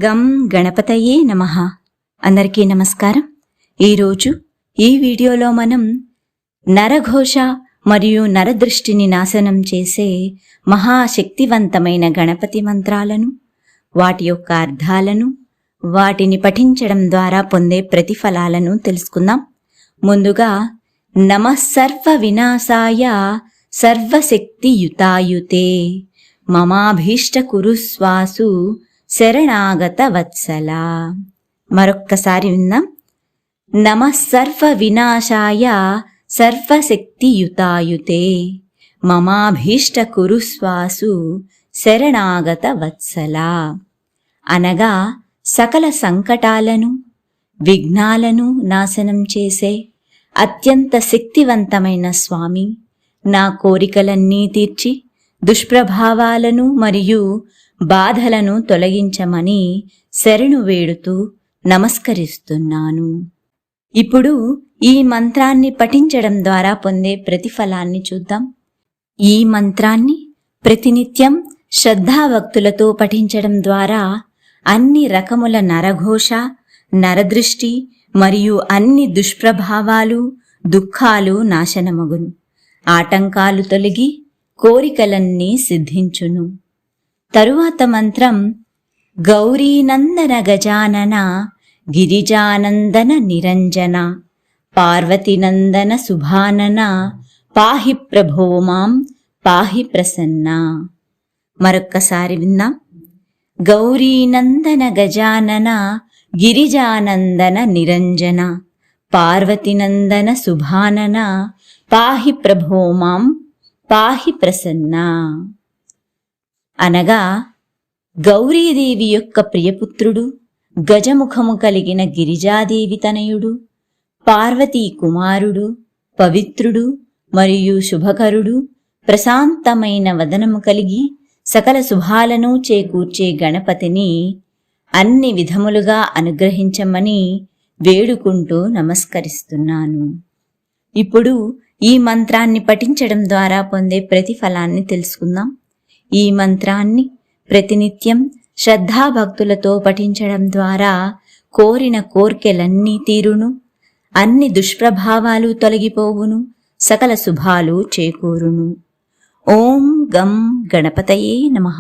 గం గణపతయే నమః. అందరికీ నమస్కారం. ఈరోజు ఈ వీడియోలో మనం నరఘోష మరియు నరదృష్టిని నాశనం చేసే మహాశక్తివంతమైన గణపతి మంత్రాలను, వాటి యొక్క అర్థాలను, వాటిని పఠించడం ద్వారా పొందే ప్రతిఫలాలను తెలుసుకుందాం. ముందుగా నమః సర్వ వినాశాయ సర్వశక్తియుతాయుతే మమాభీష్ట కురుస్వాసు శరణాగత వత్సల. మరొక్కసారి విందాం. నమః సర్వ వినాశాయ సర్వశక్తియుతాయుతే మమాభీష్ట కురుస్వాసు శరణాగత వత్సల. అనగా సకల సంకటాలను, విఘ్నాలను నాశనం చేసే అత్యంత శక్తివంతమైన స్వామి, నా కోరికలన్నీ తీర్చి దుష్ప్రభావాలను మరియు బాధలను తొలగించమని శరణు వేడుతూ నమస్కరిస్తున్నాను. ఇప్పుడు ఈ మంత్రాన్ని పఠించడం ద్వారా పొందే ప్రతిఫలాన్ని చూద్దాం. ఈ మంత్రాన్ని ప్రతినిత్యం శ్రద్ధాభక్తులతో పఠించడం ద్వారా అన్ని రకముల నరఘోష, నరదృష్టి మరియు అన్ని దుష్ప్రభావాలు, దుఃఖాలు నాశనమగును. ఆటంకాలు తొలగి కోరికలన్నీ సిద్ధించును. తరువాత మంత్రం గౌరీనందన గజానన గిరిజానందన నిరంజన పార్వతీనందన శుభానన పాహి ప్రభో మాం పాహి ప్రసన్న. మరొక్కసారి విందాం. గౌరీనందన గజానన గిరిజానందన నిరంజన పార్వతీనందన శుభానన పాహి ప్రభో మాం పాహి ప్రసన్న. అనగా గౌరీదేవి యొక్క ప్రియపుత్రుడు, గజముఖము కలిగిన గిరిజాదేవి తనయుడు, పార్వతీ కుమారుడు, పవిత్రుడు మరియు శుభకరుడు, ప్రశాంతమైన వదనము కలిగి సకల శుభాలను చేకూర్చే గణపతిని అన్ని విధములుగా అనుగ్రహించమని వేడుకుంటూ నమస్కరిస్తున్నాను. ఇప్పుడు ఈ మంత్రాన్ని పఠించడం ద్వారా పొందే ప్రతిఫలాన్ని తెలుసుకుందాం. ఈ మంత్రాన్ని ప్రతినిత్యం శ్రద్ధాభక్తులతో పఠించడం ద్వారా కోరిన కోర్కెలన్నీ తీరును, అన్ని దుష్ప్రభావాలు తొలగిపోవును, సకల శుభాలు చేకూరును. ఓం గం గణపతయే నమః.